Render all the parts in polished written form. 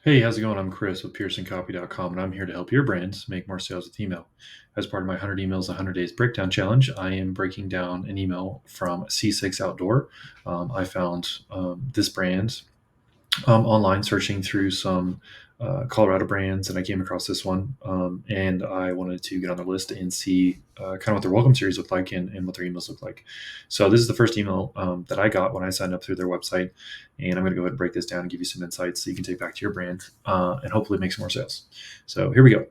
Hey, how's it going? I'm Chris with PearsonCopy.com, and I'm here to help your brands make more sales with email. As part of my 100 Emails, 100 Days Breakdown Challenge, I am breaking down an email from C6 Outdoor. I found this brand online searching through some Colorado brands, and I came across this one, and I wanted to get on their list and see kind of what their welcome series look like and what their emails look like. So this is the first email that I got when I signed up through their website, and I'm going to go ahead and break this down and give you some insights so you can take back to your brand and hopefully make some more sales. So here we go.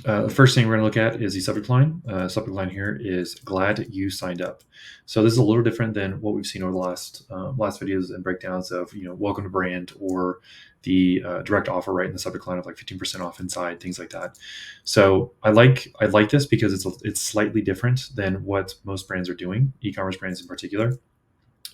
The first thing we're going to look at is the subject line. Subject line here is "Glad you signed up." So this is a little different than what we've seen over the last videos and breakdowns of welcome to brand or the direct offer right in the subject line of like 15% off inside, things like that. So I like this because it's slightly different than what most brands are doing, e-commerce brands in particular.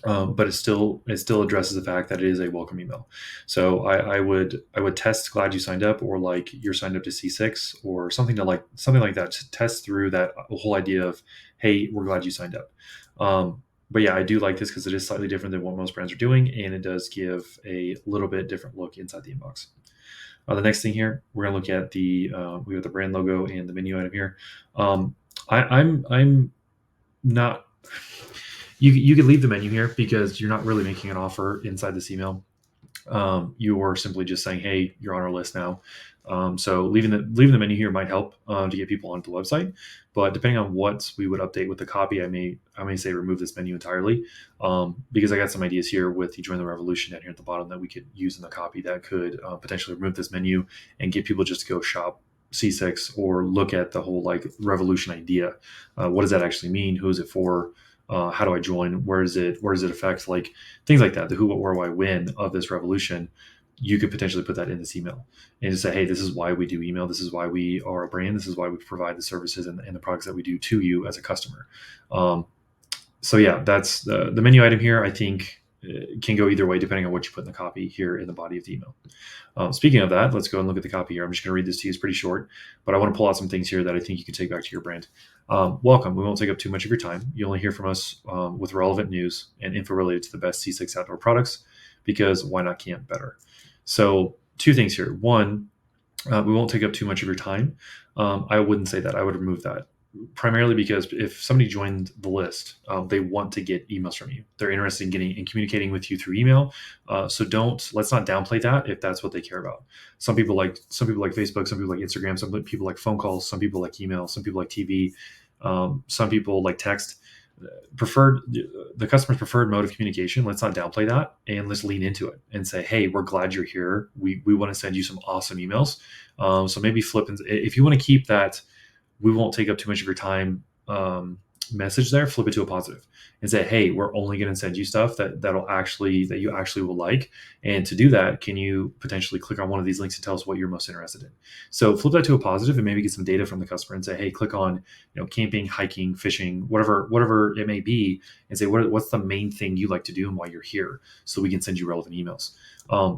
But it still addresses the fact that it is a welcome email. So I would test "Glad you signed up" or like "You're signed up to C6" or something like that to test through that whole idea of, hey, we're glad you signed up. But yeah, I do like this because it is slightly different than what most brands are doing, and it does give a little bit different look inside the inbox. The next thing here, we're gonna look at we have the brand logo and the menu item here. Um, I'm not you could leave the menu here because you're not really making an offer inside this email. You are simply just saying, "Hey, you're on our list now." So leaving the menu here might help to get people onto the website. But depending on what we would update with the copy, I may say remove this menu entirely because I got some ideas here with the Join the Revolution down here at the bottom that we could use in the copy that could potentially remove this menu and get people just to go shop C6 or look at the whole like revolution idea. What does that actually mean? Who is it for? How do I join? Where does it affect? Like things like that, the who, what, where, why, when of this revolution. You could potentially put that in this email and just say, hey, this is why we do email. This is why we are a brand. This is why we provide the services and the products that we do to you as a customer. Um, so yeah, that's the menu item here. I think can go either way depending on what you put in the copy here in the body of the email. Speaking of that, let's go and look at the copy here. I'm just going to read this to you. It's pretty short, but I want to pull out some things here that I think you can take back to your brand. Welcome. We won't take up too much of your time. You only hear from us with relevant news and info related to the best C6 outdoor products because why not camp better? So, two things here. One, we won't take up too much of your time. I wouldn't say that. I would remove that primarily because if somebody joined the list, they want to get emails from you. They're interested in getting and communicating with you through email. So let's not downplay that if that's what they care about. Some people like Facebook, some people like Instagram, some people like phone calls, some people like email, some people like TV, some people like text. Preferred the customer's preferred mode of communication. Let's not downplay that and let's lean into it and say, hey, we're glad you're here. We want to send you some awesome emails. So maybe flip and if you want to keep that we won't take up too much of your time message there, flip it to a positive and say, hey, we're only going to send you stuff that you actually will like. And to do that, can you potentially click on one of these links and tell us what you're most interested in? So flip that to a positive and maybe get some data from the customer and say, hey, click on camping, hiking, fishing, whatever it may be, and say what's the main thing you like to do and why you're here, so we can send you relevant emails.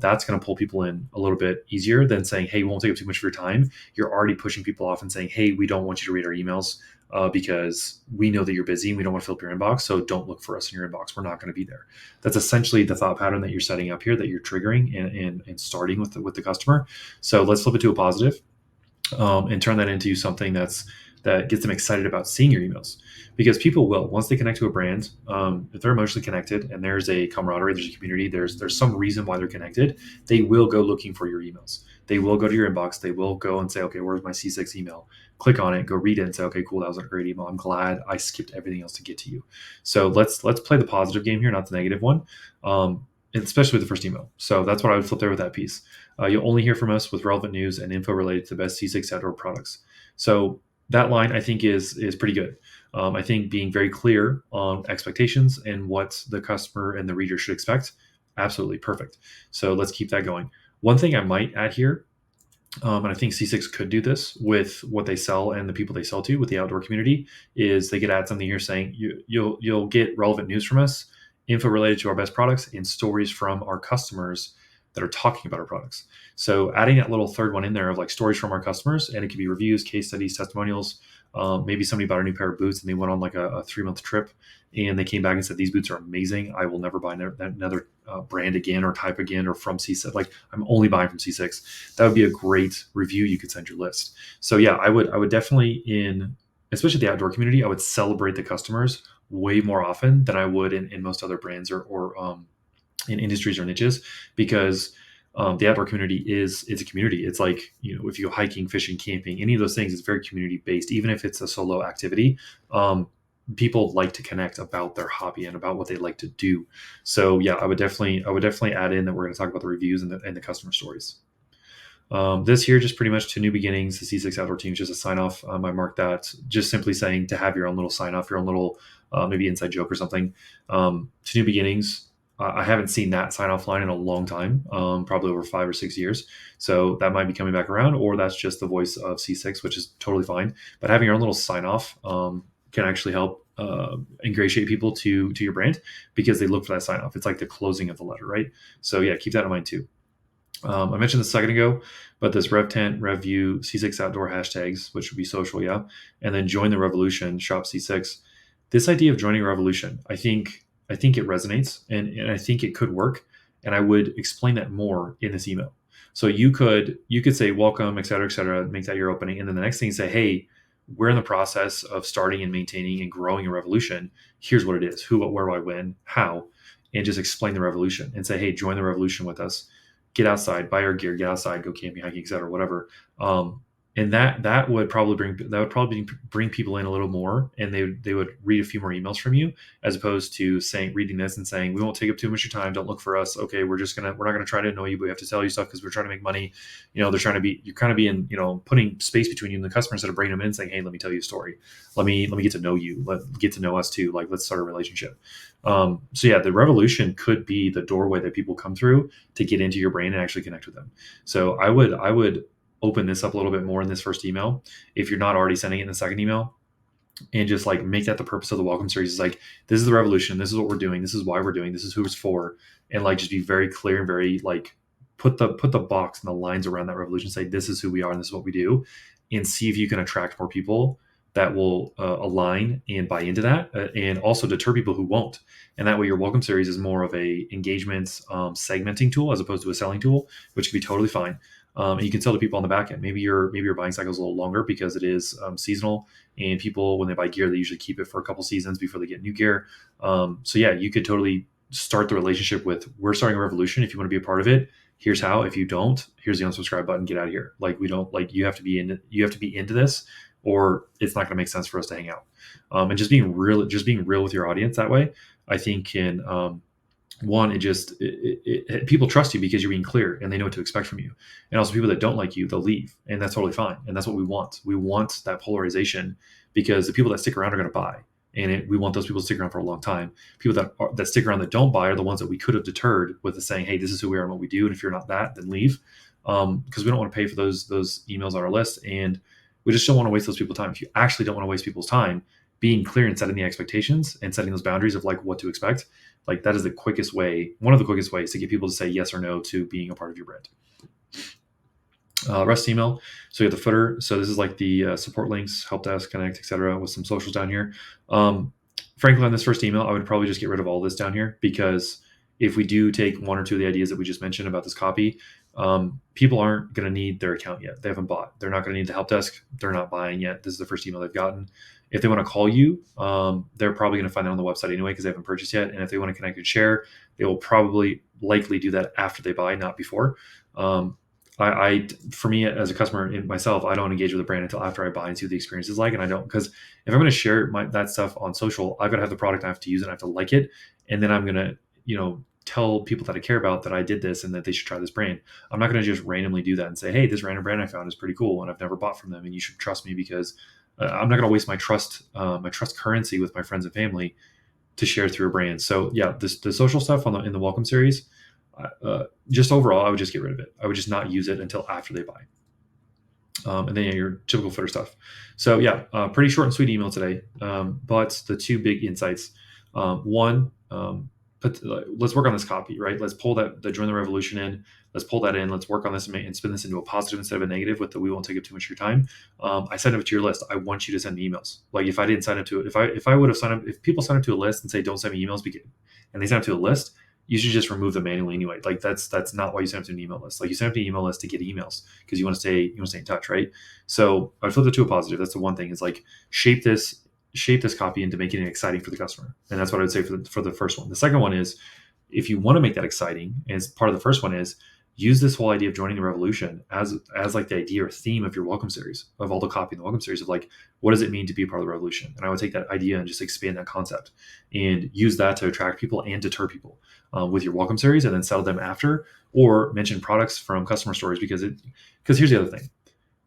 That's going to pull people in a little bit easier than saying, hey, we won't take up too much of your time. You're already pushing people off and saying, hey, we don't want you to read our emails because we know that you're busy and we don't want to fill up your inbox. So don't look for us in your inbox. We're not going to be there. That's essentially the thought pattern that you're setting up here, that you're triggering and starting with the customer. So let's flip it to a positive and turn that into something that gets them excited about seeing your emails, because people will, once they connect to a brand, if they're emotionally connected and there's a camaraderie, there's a community, there's some reason why they're connected, they will go looking for your emails. They will go to your inbox. They will go and say, okay, where's my C6 email? Click on it, go read it and say, okay, cool, that was a great email. I'm glad I skipped everything else to get to you. So let's play the positive game here, not the negative one. And especially with the first email. So that's what I would flip there with that piece. You'll only hear from us with relevant news and info related to the best C6 outdoor products. So that line I think is pretty good. I think being very clear on expectations and what the customer and the reader should expect, absolutely perfect. So let's keep that going. One thing I might add here, and I think C6 could do this with what they sell and the people they sell to with the outdoor community, is they could add something here saying you'll get relevant news from us, info related to our best products, and stories from our customers that are talking about our products. So adding that little third one in there of like stories from our customers, and it could be reviews, case studies, testimonials. Maybe somebody bought a new pair of boots and they went on like a 3-month trip, and they came back and said, these boots are amazing. I will never buy another brand again or type again or from C6. Like, I'm only buying from C6. That would be a great review you could send your list. So yeah, I would definitely, especially the outdoor community, I would celebrate the customers way more often than I would in most other brands or in industries or niches, because the outdoor community it's a community. It's like, if you go hiking, fishing, camping, any of those things, it's very community based. Even if it's a solo activity, people like to connect about their hobby and about what they like to do. So yeah, I would definitely add in that we're going to talk about the reviews and the customer stories. This here, just pretty much to new beginnings. The C6 outdoor team is just a sign off. I marked that just simply saying to have your own little sign off, your own little maybe inside joke or something. To new beginnings, I haven't seen that sign off line in a long time, probably over 5 or 6 years. So that might be coming back around, or that's just the voice of C6, which is totally fine. But having your own little sign off can actually help ingratiate people to your brand, because they look for that sign off. It's like the closing of the letter, right? So yeah, keep that in mind too. I mentioned this a second ago, but this Rev Tent, Rev View, C6 Outdoor hashtags, which would be social, yeah, and then join the revolution, shop C6. This idea of joining a revolution, I think it resonates, and I think it could work, and I would explain that more in this email. So you could say welcome, et cetera, make that your opening, and then the next thing, say, hey, we're in the process of starting and maintaining and growing a revolution. Here's what it is: who, what, where, why, when, how, and just explain the revolution and say, hey, join the revolution with us. Get outside, buy our gear, get outside, go camping, hiking, etc., whatever. And that would probably bring people in a little more, and they would read a few more emails from you, as opposed to reading this and saying, we won't take up too much of your time, don't look for us, okay, we're not going to try to annoy you, but we have to tell you stuff because we're trying to make money. They're trying to be, you're kind of being, putting space between you and the customer, instead of bringing them in and saying, hey, let me tell you a story, let me get to know you, get to know us too, like, let's start a relationship. So yeah, the revolution could be the doorway that people come through to get into your brain and actually connect with them. So I would open this up a little bit more in this first email, if you're not already sending it in the second email, and just like make that the purpose of the welcome series. Is like, this is the revolution, this is what we're doing, this is why we're doing, this is who it's for, and like just be very clear and very like put the box and the lines around that revolution. Say, this is who we are and this is what we do, and see if you can attract more people that will align and buy into that, and also deter people who won't. And that way, your welcome series is more of a engagement segmenting tool as opposed to a selling tool, which can be totally fine. And you can sell to people on the back end. Maybe your buying cycle is a little longer because it is seasonal, and people, when they buy gear, they usually keep it for a couple seasons before they get new gear. So yeah, you could totally start the relationship with, we're starting a revolution. If you want to be a part of it, here's how. If you don't, here's the unsubscribe button. Get out of here. Like, we don't, like, you have to be into this, or it's not going to make sense for us to hang out. And just being real with your audience that way, I think can one, people trust you because you're being clear and they know what to expect from you. And also, people that don't like you, they'll leave, and that's totally fine. And that's what we want. We want that polarization, because the people that stick around are going to buy, and we want those people to stick around for a long time. People that stick around that don't buy are the ones that we could have deterred with the saying, hey, this is who we are and what we do, and if you're not that, then leave, because we don't want to pay for those emails on our list, and we just don't want to waste those people's time. If you actually don't want to waste people's time, being clear and setting the expectations and setting those boundaries of like what to expect, like, that is the quickest way, one of the quickest ways to get people to say yes or no to being a part of your brand. Rest email. So you have the footer. So this is like the support links, help desk, connect, etc., with some socials down here. Frankly, on this first email, I would probably just get rid of all this down here, because if we do take one or two of the ideas that we just mentioned about this copy, people aren't going to need their account yet. They haven't bought. They're not going to need the help desk. They're not buying yet. This is the first email they've gotten. If they want to call you, they're probably going to find that on the website anyway, because they haven't purchased yet. And if they want to connect and share, they will probably likely do that after they buy, not before. For me as a customer myself, I don't engage with a brand until after I buy and see what the experience is like. And I don't, because if I'm going to share that stuff on social, I've got to have the product, I have to use it, I have to like it. And then I'm going to, tell people that I care about that I did this and that they should try this brand. I'm not going to just randomly do that and say, hey, this random brand I found is pretty cool and I've never bought from them, and you should trust me, because I'm not going to waste my trust currency with my friends and family to share through a brand. So yeah, the social stuff in the welcome series, just overall, I would just get rid of it. I would just not use it until after they buy. And then your typical footer stuff. So yeah, pretty short and sweet email today. But the two big insights, one, let's work on this copy, right? Let's pull the join the revolution in. Let's pull that in. Let's work on this and spin this into a positive instead of a negative. With the we won't take up too much of your time. I signed up to your list. I want you to send me emails. Like if I didn't sign up to it, if I would have signed up, if people sign up to a list and say don't send me emails, and they sign up to a list, you should just remove them manually anyway. Like that's not why you sign up to an email list. Like you sign up to an email list to get emails because you want to stay in touch, right? So I flipped it to a positive. That's the one thing is like shape this copy into making it exciting for the customer. And that's what I would say for the first one. The second one is if you want to make that exciting, as part of the first one is use this whole idea of joining the revolution as like the idea or theme of your welcome series, of all the copy in the welcome series, of like, what does it mean to be a part of the revolution? And I would take that idea and just expand that concept and use that to attract people and deter people with your welcome series, and then sell them after, or mention products from customer stories, because here's the other thing.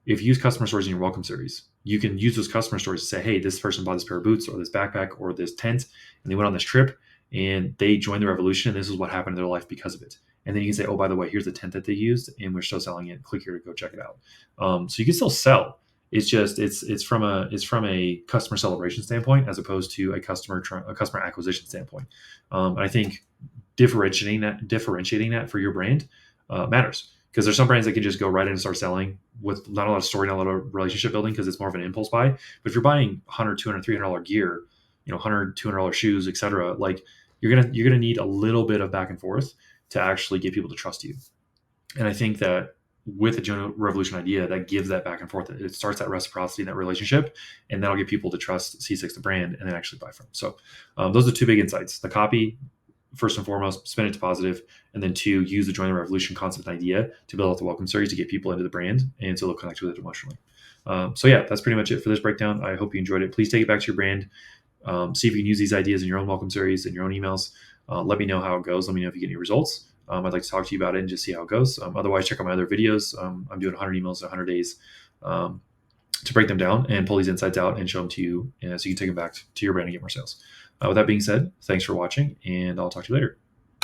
If you use customer stories in your welcome series, you can use those customer stories to say, hey, this person bought this pair of boots or this backpack or this tent, and they went on this trip and they joined the revolution, and this is what happened in their life because of it. And then you can say, oh, by the way, here's the tent that they used, and we're still selling it. Click here to go check it out. So you can still sell. It's just it's from a customer celebration standpoint as opposed to a customer acquisition standpoint. And I think differentiating that for your brand matters, because there's some brands that can just go right in and start selling with not a lot of story, not a lot of relationship building, because it's more of an impulse buy. But if you're buying $100, $200, $300 gear, $100, $200 shoes, etc., like you're gonna need a little bit of back and forth to actually get people to trust you. And I think that with the general revolution idea, that gives that back and forth. It starts that reciprocity in that relationship, and that'll get people to trust C6 the brand and then actually buy from. So those are two big insights: the copy, first and foremost, spin it to positive, and then two, use the join the revolution concept and idea to build out the welcome series to get people into the brand, and so they'll connect with it emotionally. So yeah, that's pretty much it for this breakdown. I hope you enjoyed it. Please take it back to your brand. See if you can use these ideas in your own welcome series and your own emails. Let me know how it goes. Let me know if you get any results. I'd like to talk to you about it and just see how it goes. Otherwise, check out my other videos. I'm doing 100 emails in 100 days to break them down and pull these insights out and show them to you, so you can take them back to your brand and get more sales. With that being said, thanks for watching, and I'll talk to you later.